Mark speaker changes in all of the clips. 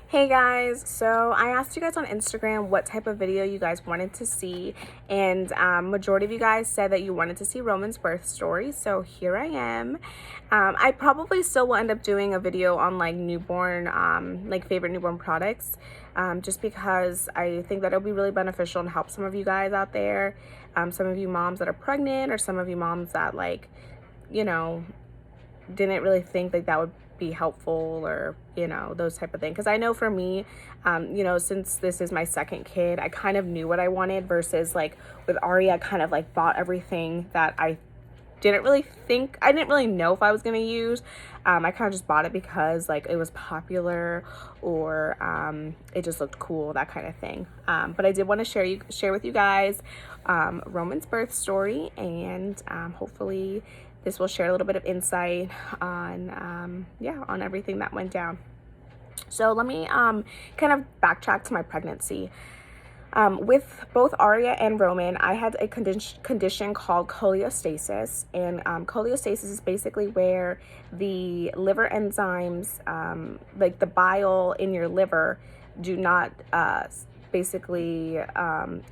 Speaker 1: Hey guys, so I asked you guys on Instagram what type of video you guys wanted to see, and majority of you guys said that you wanted to see Roman's birth story, so here I am. I probably still will end up doing a video on like newborn, like favorite newborn products, just because I think that it'll be really beneficial and help some of you guys out there, some of you moms that are pregnant, or some of you moms that like, you know, didn't really think like that would be helpful, or those type of things. Because I know for me, since this is my second kid, I kind of knew what I wanted, versus like with Aria, I kind of like bought everything that I didn't really know if I was going to use. I kind of just bought it because like it was popular, or it just looked cool, that kind of thing. But I did want to share with you guys Roman's birth story, and hopefully this will share a little bit of insight on on everything that went down. So let me kind of backtrack to my pregnancy. With both Aria and Roman, I had a condition called cholestasis. And cholestasis is basically where the liver enzymes, like the bile in your liver, do not basically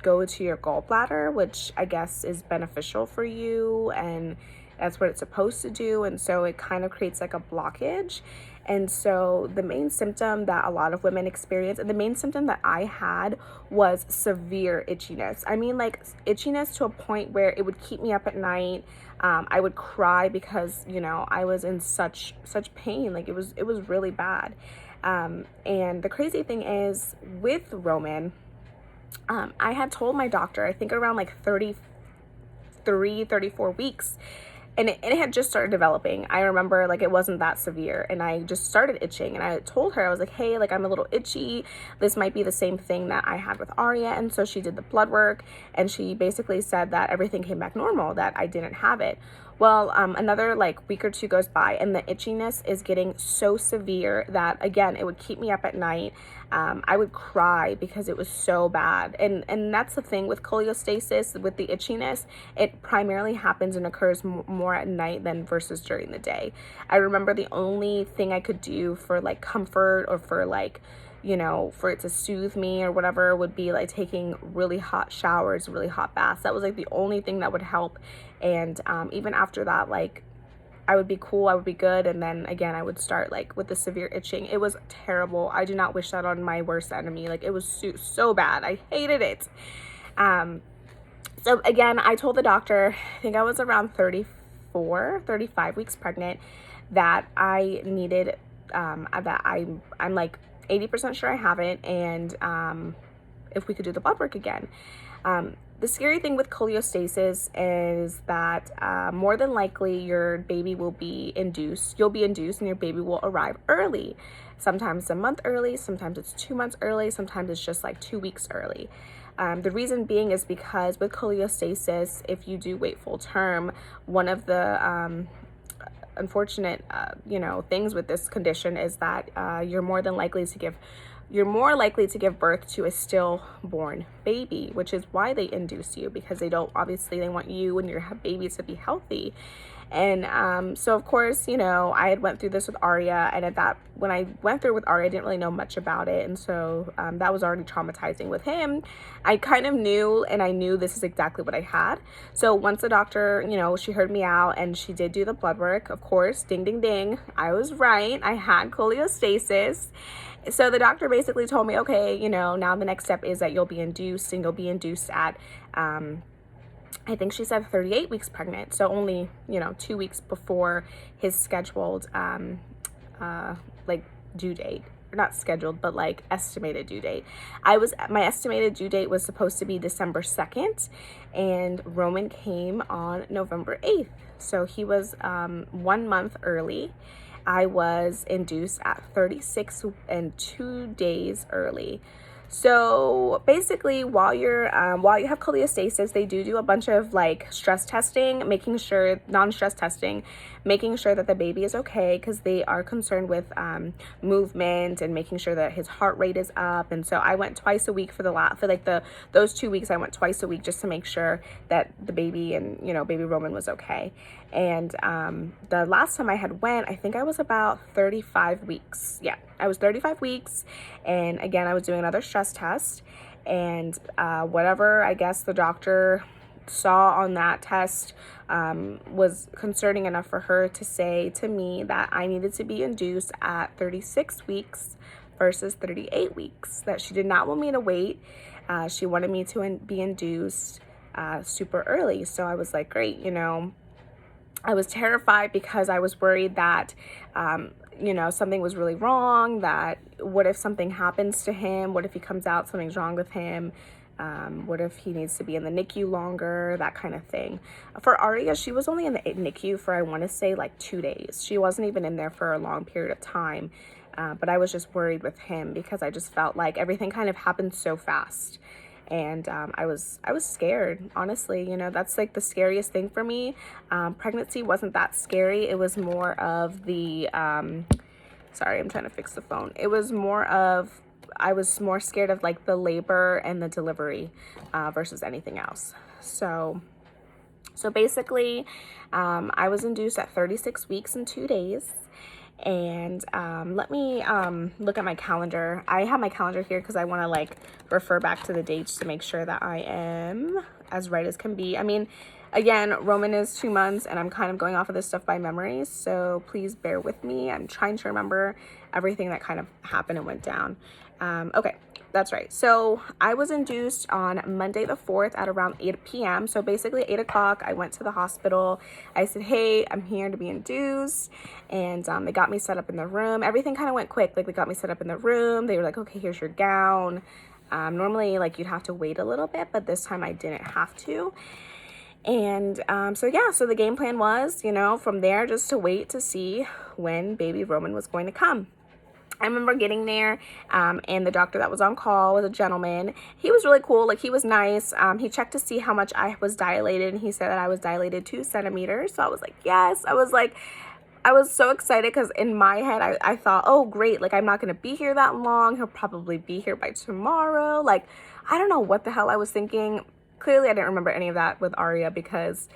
Speaker 1: go to your gallbladder, which I guess is beneficial for you, and that's what it's supposed to do. And so it kind of creates like a blockage. And so the main symptom that a lot of women experience, and the main symptom that I had, was severe itchiness. I mean, like itchiness to a point where it would keep me up at night. I would cry because, I was in such pain. Like it was really bad. And the crazy thing is with Roman, I had told my doctor, I think around like 34 weeks, and it had just started developing. I remember like it wasn't that severe, and I just started itching, and I told her, I was like, hey, like I'm a little itchy. This might be the same thing that I had with Aria. And so she did the blood work, and she basically said that everything came back normal, that I didn't have it. Well, another like week or two goes by, and the itchiness is getting so severe that, again, it would keep me up at night. I would cry because it was so bad. And that's the thing with cholestasis, with the itchiness, it primarily happens and occurs more at night than versus during the day. I remember the only thing I could do for like comfort, or for like, for it to soothe me or whatever, would be like taking really hot showers, really hot baths. That was like the only thing that would help. And even after that, like I would be cool, I would be good. And then again, I would start like with the severe itching. It was terrible. I do not wish that on my worst enemy. Like it was so bad. I hated it. So again, I told the doctor, I think I was around 35 weeks pregnant, that I needed, that I'm like 80% sure I have it, and if we could do the blood work again. The scary thing with cholestasis is that more than likely your baby will be induced. You'll be induced, and your baby will arrive early. Sometimes a month early, sometimes it's 2 months early, sometimes it's just like 2 weeks early. The reason being is because with cholestasis, if you do wait full term, one of the unfortunate things with this condition is that you're more likely to give birth to a stillborn baby, which is why they induce you, because they want you and your baby to be healthy. And so of course, I had went through this with Aria, and when I went through with Aria, I didn't really know much about it. And so that was already traumatizing with him. I kind of knew, and I knew this is exactly what I had. So once the doctor, she heard me out, and she did do the blood work, of course, ding, ding, ding, I was right. I had cholestasis. So the doctor basically told me, okay, now the next step is that you'll be induced, and you'll be induced at, I think she said 38 weeks pregnant. So only, 2 weeks before his scheduled, like due date. Not scheduled, but like estimated due date. My estimated due date was supposed to be December 2nd, and Roman came on November 8th. So he was 1 month early. I was induced at 36 and 2 days early. So basically, while you have cholestasis, they do a bunch of like stress testing, non-stress testing, making sure that the baby is okay, because they are concerned with movement, and making sure that his heart rate is up. And so I went twice a week for those 2 weeks. I went twice a week just to make sure that the baby and baby Roman was okay. And the last time I had went, I think I was about 35 weeks. Yeah, I was 35 weeks. And again, I was doing another stress test. And whatever, I guess, the doctor saw on that test was concerning enough for her to say to me that I needed to be induced at 36 weeks versus 38 weeks, that she did not want me to wait. She wanted me to be induced super early. So I was like, great, I was terrified because I was worried that, something was really wrong, that what if something happens to him? What if he comes out, something's wrong with him? What if he needs to be in the NICU longer? That kind of thing. For Aria, she was only in the NICU for, I want to say, like 2 days. She wasn't even in there for a long period of time. But I was just worried with him because I just felt like everything kind of happened so fast. And I was scared, honestly. That's like the scariest thing for me. Pregnancy wasn't that scary. It was more of the, sorry, I'm trying to fix the phone. It was more of, I was more scared of like the labor and the delivery versus anything else. So basically, I was induced at 36 weeks and 2 days. And let me look at my calendar. I have my calendar here because I want to like refer back to the dates to make sure that I am as right as can be. I mean, again, Roman is 2 months and I'm kind of going off of this stuff by memory, so please bear with me. I'm trying to remember everything that kind of happened and went down. Okay, that's right. So I was induced on Monday the 4th at around 8 p.m. So basically 8 o'clock, I went to the hospital. I said, hey, I'm here to be induced. And they got me set up in the room. Everything kind of went quick. Like, they got me set up in the room. They were like, okay, here's your gown. Normally, like, you'd have to wait a little bit, but this time I didn't have to. And so the game plan was, from there just to wait to see when baby Roman was going to come. I remember getting there, and the doctor that was on call was a gentleman. He was really cool. Like, he was nice. He checked to see how much I was dilated, and he said that I was dilated 2 centimeters. So I was like, yes. I was so excited because in my head, I thought, oh, great. Like, I'm not going to be here that long. He'll probably be here by tomorrow. Like, I don't know what the hell I was thinking. Clearly, I didn't remember any of that with Aria because,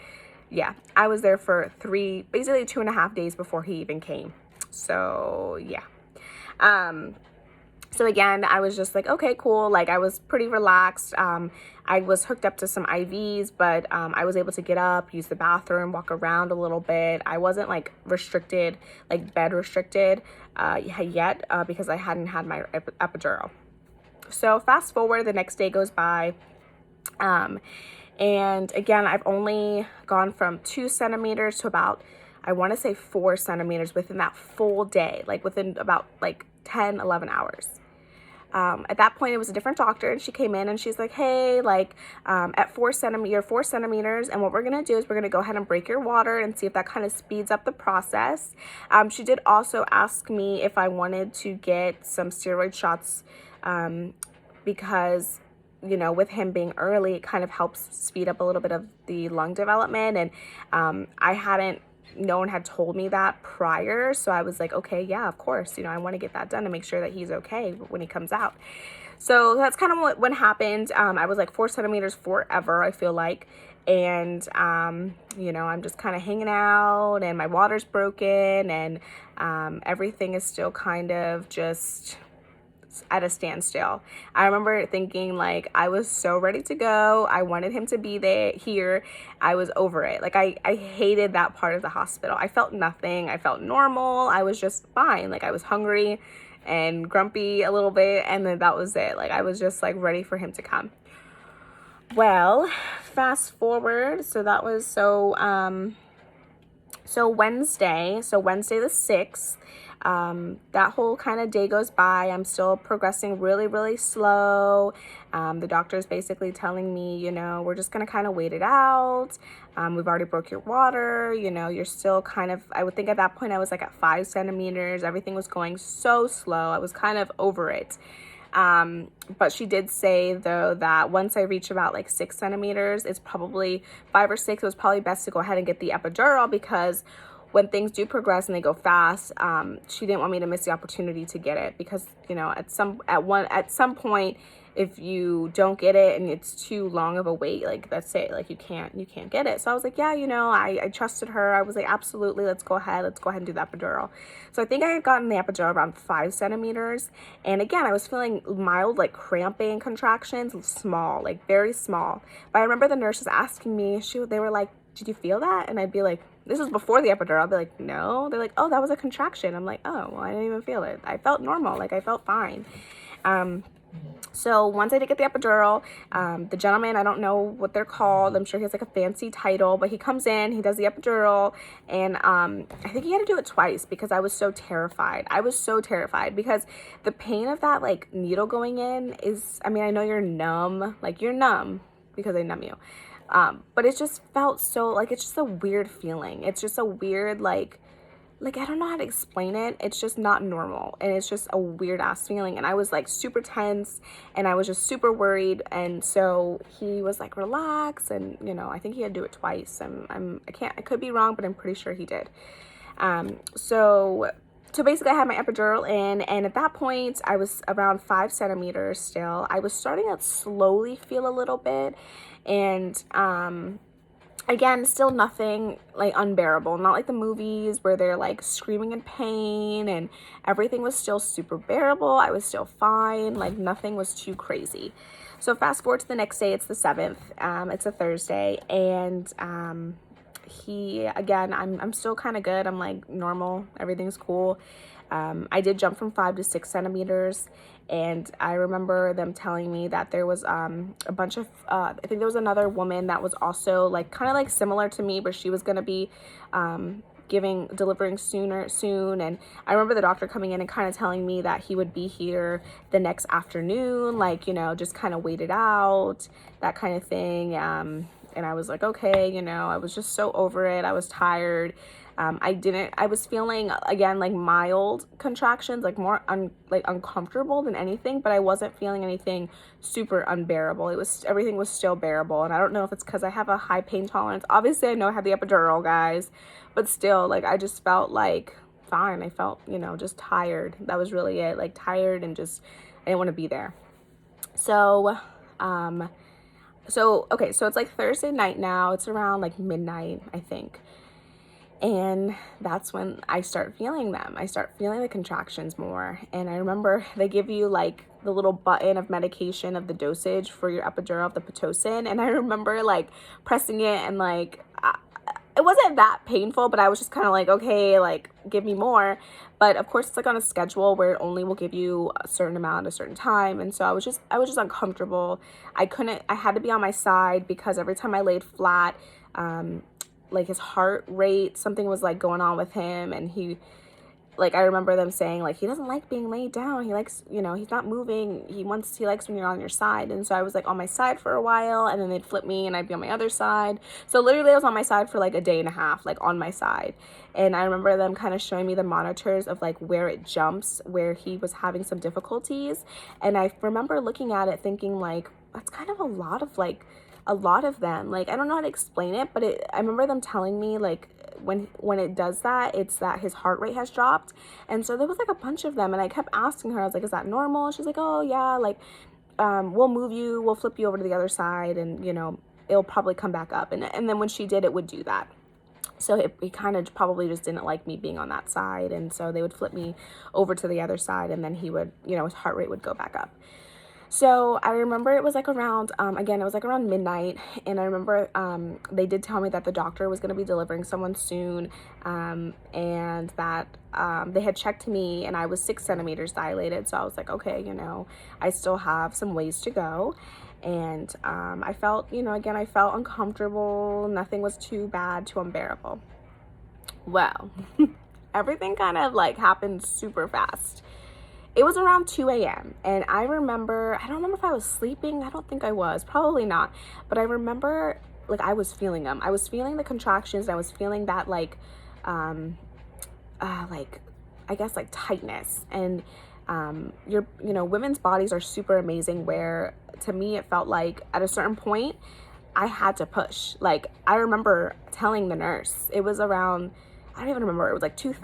Speaker 1: yeah, I was there for basically 2.5 days before he even came. So, yeah. So again, I was just like, okay, cool. Like, I was pretty relaxed. I was hooked up to some IVs, but I was able to get up, use the bathroom, walk around a little bit. I wasn't like restricted, like bed restricted yet because I hadn't had my epidural. So fast forward, the next day goes by. And again, I've only gone from 2 centimeters to about, I want to say 4 centimeters within that full day, like within about like 10, 11 hours. At that point, it was a different doctor, and she came in and she's like, hey, like, at 4 centimeters, and what we're going to do is we're going to go ahead and break your water and see if that kind of speeds up the process. She did also ask me if I wanted to get some steroid shots, because, with him being early, it kind of helps speed up a little bit of the lung development. And no one had told me that prior. So I was like, okay, yeah, of course. I want to get that done to make sure that he's okay when he comes out. So that's kind of what happened. I was like 4 centimeters forever, I feel like. And, I'm just kind of hanging out, and my water's broken, and everything is still kind of just at a standstill. I remember thinking, like, I was so ready to go. I wanted him to be here. I was over it. Like, I hated that part of the hospital. I felt nothing. I felt normal. I was just fine. Like, I was hungry and grumpy a little bit, and then that was it. Like, I was just like ready for him to come. Well, fast forward. So that was Wednesday the 6th. That whole kind of day goes by. I'm still progressing really, really slow. The doctor's basically telling me, we're just going to kind of wait it out. We've already broke your water. You're still kind of, I would think at that point I was like at 5 centimeters. Everything was going so slow. I was kind of over it. But she did say, though, that once I reach about like 6 centimeters, it's probably 5 or 6. It was probably best to go ahead and get the epidural, because when things do progress and they go fast, she didn't want me to miss the opportunity to get it, because, you know, at some point, if you don't get it and it's too long of a wait, like, that's it, like, you can't get it. So I was like, yeah, you know, I trusted her. I was like, absolutely, let's go ahead and do the epidural. So I think I had gotten the epidural around 5 centimeters, and again, I was feeling mild, like, cramping contractions, small, like, very small. But I remember the nurses asking me, they were like, did you feel that? And I'd be like, this was before the epidural. I'll be like, no. They're like, oh, that was a contraction. I'm like, oh, well, I didn't even feel it. I felt normal. Like, I felt fine. So once I did get the epidural, the gentleman, I don't know what they're called. I'm sure he has like a fancy title, but he comes in, he does the epidural, and I think he had to do it twice because I was so terrified. I was so terrified because the pain of that, like, needle going in is, I mean, I know you're numb, like, you're numb because they numb you. But it just felt so, like, it's just a weird feeling. It's just a weird, like, I don't know how to explain it. It's just not normal. And it's just a weird ass feeling. And I was like super tense and I was just super worried. And so he was like, relax. And, you know, I think he had to do it twice. I could be wrong, but I'm pretty sure he did. So basically I had my epidural in, and at that point I was around 5 centimeters still. I was starting to slowly feel a little bit, and again, still nothing like unbearable, not like the movies where they're like screaming in pain, and everything was still super bearable. I was still fine, like nothing was too crazy. So fast forward to the next day, it's the 7th, it's a Thursday, and I'm still kind of good. I'm like normal, everything's cool. I did jump from 5 to 6 centimeters, and I remember them telling me that there was a bunch of I think there was another woman that was also like kind of like similar to me, but she was gonna be delivering soon. And I remember the doctor coming in and kind of telling me that he would be here the next afternoon, like, you know, just kind of wait it out, that kind of thing. And I was like, okay, you know, I was just so over it. I was tired. I was feeling, again, like mild contractions, like more uncomfortable than anything, but I wasn't feeling anything super unbearable. Everything was still bearable. And I don't know if it's because I have a high pain tolerance. Obviously I know I have the epidural, guys, but still, like, I just felt like fine. I felt, you know, just tired. That was really it, like tired, and just, I didn't want to be there. So, okay, so it's like Thursday night now. It's around like midnight, I think. And that's when I start feeling them. I start feeling the contractions more. And I remember they give you like the little button of medication of the dosage for your epidural of the Pitocin. And I remember like pressing it, and like, it wasn't that painful, but I was just kind of like, okay, like, give me more. But of course it's like on a schedule where it only will give you a certain amount at a certain time. And so I was just uncomfortable. I had to be on my side because every time I laid flat, like his heart rate, something was like going on with him. And I remember them saying like, he doesn't like being laid down. He likes, you know, he's not moving. He likes when you're on your side. And so I was like on my side for a while, and then they'd flip me and I'd be on my other side. So literally I was on my side for like a day and a half, like on my side. And I remember them kind of showing me the monitors of like where it jumps, where he was having some difficulties. And I remember looking at it thinking like, that's kind of a lot of them. Like, I don't know how to explain it, but I remember them telling me like when it does that, it's that his heart rate has dropped. And so there was like a bunch of them, and I kept asking her, I was like, is that normal? She's like, oh yeah, like we'll flip you over to the other side, and you know, it'll probably come back up. And then when she did, it would do that. So he kind of probably just didn't like me being on that side, and so they would flip me over to the other side, and then he would, you know, his heart rate would go back up. So I remember it was like around, again, it was like around midnight, and I remember they did tell me that the doctor was going to be delivering someone soon, and that they had checked me, and I was 6 centimeters dilated. So I was like, okay, you know, I still have some ways to go. And I felt, you know, again, I felt uncomfortable. Nothing was too bad, too unbearable. Well, everything kind of like happened super fast. It was around 2 a.m. and I don't remember if I was sleeping. I don't think I was, probably not. But I remember like I was feeling them. I was feeling the contractions. I was feeling that like I guess like tightness. And women's bodies are super amazing, where to me it felt like at a certain point I had to push. Like I remember telling the nurse, it was around, I don't even remember. It was like 2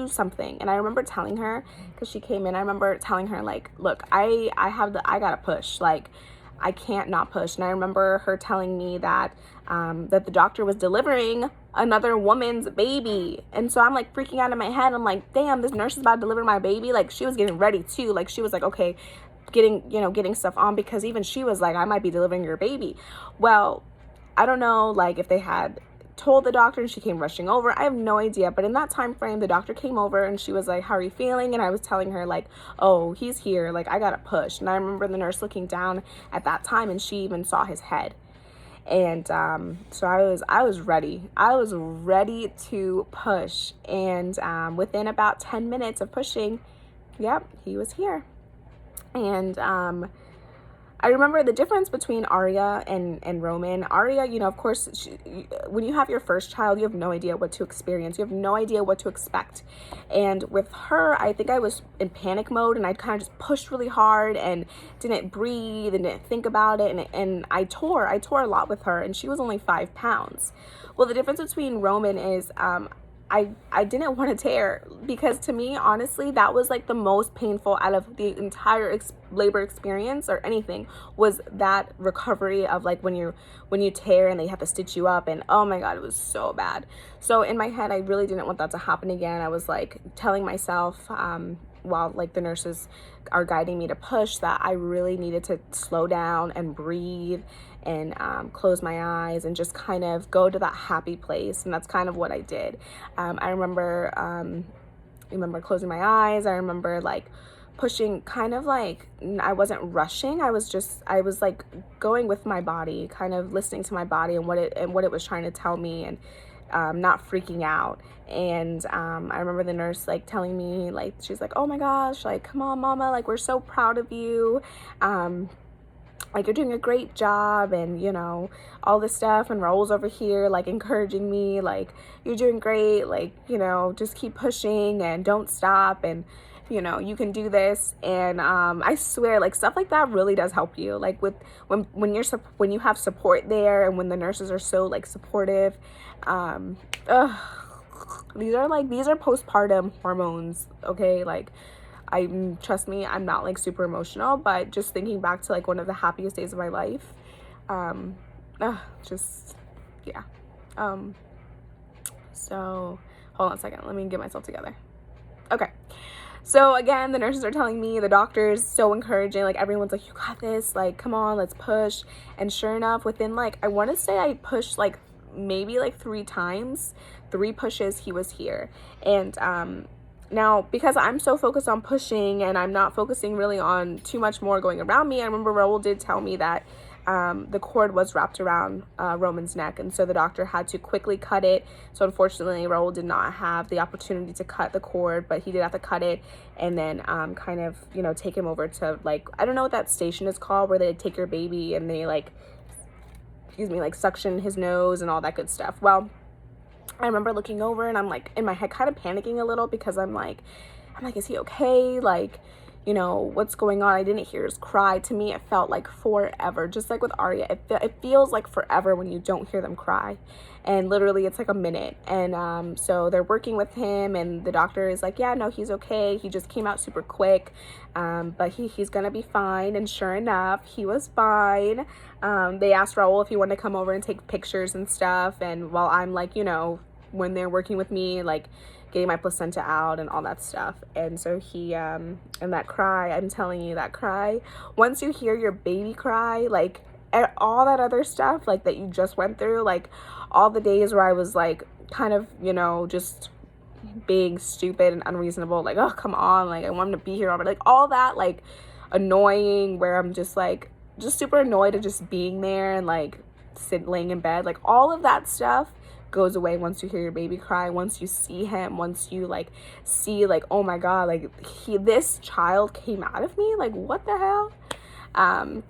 Speaker 1: something. And I remember telling her, because she came in, I remember telling her, like, look, I gotta push. Like, I can't not push. And I remember her telling me that that the doctor was delivering another woman's baby. And so I'm like freaking out in my head. I'm like, damn, this nurse is about to deliver my baby. Like, she was getting ready too. Like, she was like, okay, getting stuff on, because even she was like, I might be delivering your baby. Well, I don't know, like, if they had told the doctor and she came rushing over. I have no idea. But in that time frame, the doctor came over and she was like, how are you feeling? And I was telling her, like, oh, he's here. Like, I gotta push. And I remember the nurse looking down at that time, and she even saw his head. And so I was ready. I was ready to push. And within about 10 minutes of pushing, yep, he was here. And I remember the difference between Aria and Roman. Aria, you know, of course, when you have your first child, you have no idea what to experience. You have no idea what to expect. And with her, I think I was in panic mode, and I kind of just pushed really hard and didn't breathe and didn't think about it. And I tore a lot with her, and she was only 5 pounds. Well, the difference between Roman is I didn't want to tear, because to me, honestly, that was like the most painful out of the entire labor experience or anything, was that recovery of like when you tear and they have to stitch you up, and oh my God, it was so bad. So in my head, I really didn't want that to happen again. I was like telling myself, while like the nurses are guiding me to push, that I really needed to slow down and breathe and close my eyes and just kind of go to that happy place. And that's kind of what I did. I remember closing my eyes. I remember like pushing, kind of like, I wasn't rushing. I was like going with my body, kind of listening to my body and what it was trying to tell me, and not freaking out. And I remember the nurse like telling me, like, she's like, oh my gosh, like, come on, mama, like, we're so proud of you. Like, you're doing a great job, and, you know, all this stuff. And Raul's over here, like, encouraging me, like, you're doing great, like, you know, just keep pushing and don't stop, and, you know, you can do this. And I swear, like, stuff like that really does help you. Like, with when you have support there, and when the nurses are so, like, supportive. These are postpartum hormones, okay? Like, trust me, I'm not like super emotional, but just thinking back to like one of the happiest days of my life, just, yeah. So hold on a second, let me get myself together. Okay. So again, the nurses are telling me, the doctor's so encouraging, like, everyone's like, you got this, like, come on, let's push. And sure enough, within like, I want to say I pushed like maybe like 3 times, 3 pushes, he was here. And now, because I'm so focused on pushing and I'm not focusing really on too much more going around me, I remember Raul did tell me that the cord was wrapped around Roman's neck, and so the doctor had to quickly cut it. So unfortunately, Raul did not have the opportunity to cut the cord, but he did have to cut it and then kind of, you know, take him over to, like, I don't know what that station is called, where they take your baby and they like, like suction his nose and all that good stuff. Well, I remember looking over and I'm like in my head kind of panicking a little, because I'm like, is he okay? Like, you know, what's going on? I didn't hear his cry. To me, it felt like forever. Just like with Aria, it feels like forever when you don't hear them cry. And literally it's like a minute. And so they're working with him, and the doctor is like, yeah, no, he's okay. He just came out super quick. But he's gonna be fine. And sure enough, he was fine. They asked Raul if he wanted to come over and take pictures and stuff. And while I'm like, you know, when they're working with me, like getting my placenta out and all that stuff. And so he, and that cry, I'm telling you, that cry, once you hear your baby cry, like all that other stuff, like that you just went through, like all the days where I was like kind of, you know, just being stupid and unreasonable, like, oh, come on, like I want him to be here already, like all that, like annoying, where I'm just like, just super annoyed at just being there and like laying in bed, like all of that stuff goes away once you hear your baby cry, once you see him, once you like see, like, oh my God, like this child came out of me, like what the hell.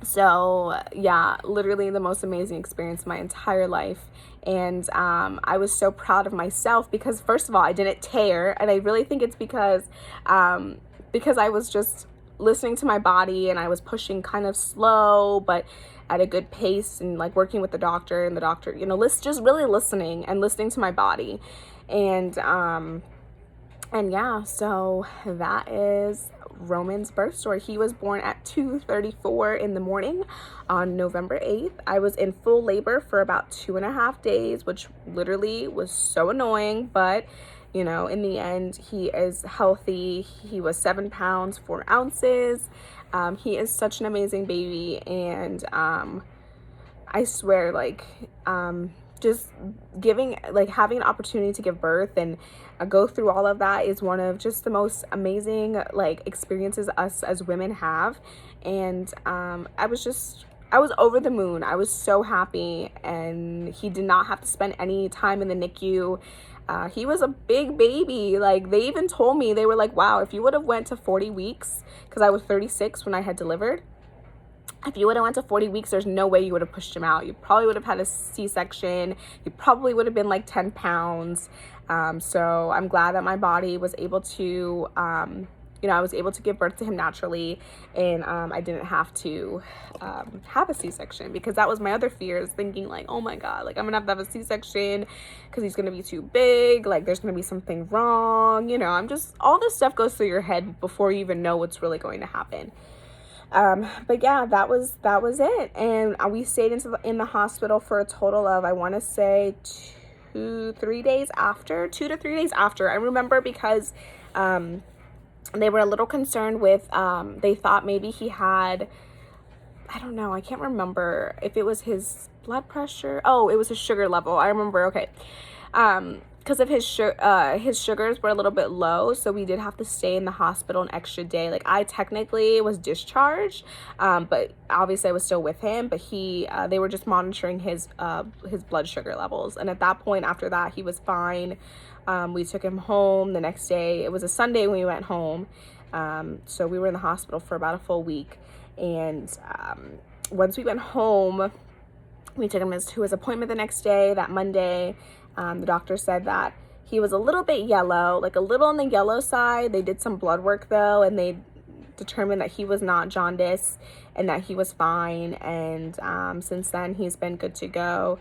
Speaker 1: So yeah, literally the most amazing experience of my entire life. And I was so proud of myself, because first of all, I didn't tear, and I really think it's because I was just listening to my body, and I was pushing kind of slow, but at a good pace, and like working with the doctor, and the doctor, you know, just really listening to my body. And yeah, so that is Roman's birth story. He was born at 2:34 in the morning on November 8th. I was in full labor for about 2.5 days, which literally was so annoying, but you know, in the end, he is healthy. He was 7 pounds, 4 ounces. He is such an amazing baby, and I swear, like, just having an opportunity to give birth and go through all of that is one of just the most amazing, like, experiences us as women have. And I was over the moon. I was so happy, and he did not have to spend any time in the NICU. He was a big baby. Like, they even told me, they were like, wow, if you would have went to 40 weeks, because I was 36 when I had delivered, if you would have went to 40 weeks, there's no way you would have pushed him out. You probably would have had a C-section. You probably would have been like 10 pounds. So I'm glad that my body was able to, I was able to give birth to him naturally, and I didn't have to have a C-section, because that was my other fears, thinking like, oh my God, like I'm gonna have to have a C-section because he's gonna be too big, like there's gonna be something wrong, you know, all this stuff goes through your head before you even know what's really going to happen. But yeah, that was it. And we stayed in the hospital for a total of, I want to say 2 to 3 days after. I remember because, they were a little concerned with, they thought maybe he had, I don't know, I can't remember if it was his blood pressure. Oh, it was his sugar level. I remember. Okay. Because of his sugars were a little bit low, so we did have to stay in the hospital an extra day. Like, I technically was discharged, but obviously I was still with him, but they were just monitoring his blood sugar levels. And at that point, after that, he was fine. We took him home the next day. It was a Sunday when we went home. So we were in the hospital for about a full week. And once we went home, we took him to his appointment the next day, that Monday. The doctor said that he was a little bit yellow, like a little on the yellow side. They did some blood work though, and they determined that he was not jaundice and that he was fine. And since then, he's been good to go.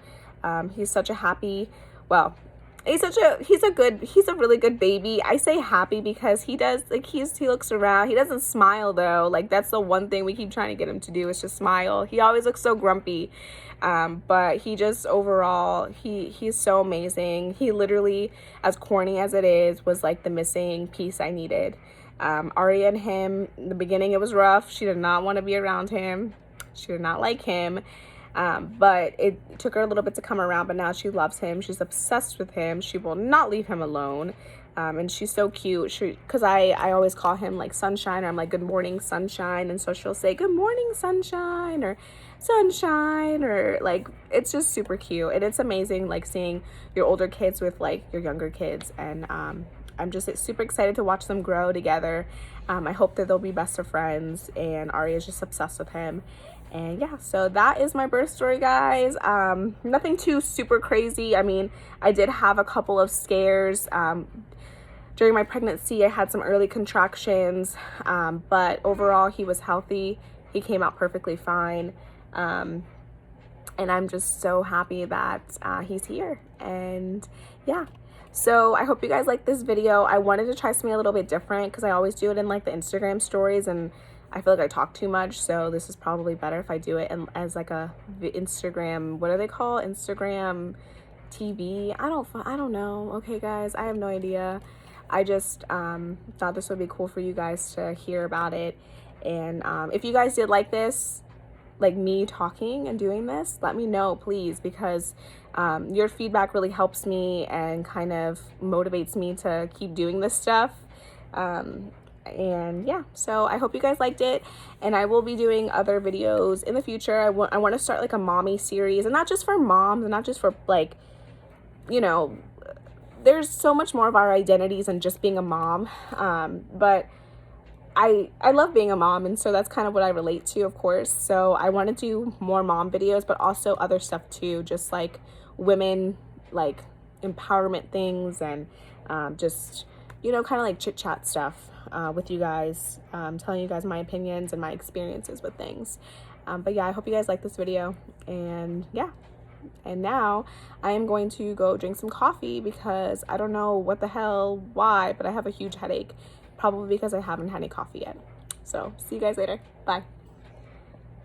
Speaker 1: He's such a happy, well, he's a really good baby. I say happy because he looks around. He doesn't smile though. Like, that's the one thing we keep trying to get him to do, is just smile. He always looks so grumpy. But he just, overall, he's so amazing. He literally, as corny as it is, was like the missing piece I needed. Aria and him, in the beginning it was rough. She did not want to be around him. She did not like him. But it took her a little bit to come around, but now she loves him. She's obsessed with him. She will not leave him alone. And she's so cute. Because I always call him like Sunshine, or I'm like, good morning, Sunshine. And so she'll say, good morning, Sunshine, or Sunshine, or like, it's just super cute. And it's amazing, like, seeing your older kids with like your younger kids. And I'm just super excited to watch them grow together. I hope that they'll be best of friends, and Aria's just obsessed with him. And yeah, so that is my birth story, guys. Nothing too super crazy. I mean, I did have a couple of scares. During my pregnancy, I had some early contractions, but overall, he was healthy. He came out perfectly fine. And I'm just so happy that he's here. And yeah. So I hope you guys like this video. I wanted to try something a little bit different, because I always do it in like the Instagram stories, and I feel like I talk too much, so this is probably better if I do it as like a Instagram, what do they call it? Instagram TV? I don't know. Okay, guys, I have no idea. I just thought this would be cool for you guys to hear about it. And if you guys did like this, like me talking and doing this, let me know, please, because your feedback really helps me and kind of motivates me to keep doing this stuff. And yeah, so I hope you guys liked it, and I will be doing other videos in the future. I want to start like a mommy series, and not just for moms, and not just for, like, you know, there's so much more of our identities than just being a mom. But I love being a mom, and so that's kind of what I relate to, of course. So I want to do more mom videos, but also other stuff too, just like women, like empowerment things, and just you know, kind of like chit chat stuff with you guys, telling you guys my opinions and my experiences with things. But yeah, I hope you guys like this video, and yeah. And now I am going to go drink some coffee because I don't know what the hell, why, but I have a huge headache, probably because I haven't had any coffee yet. So see you guys later. Bye.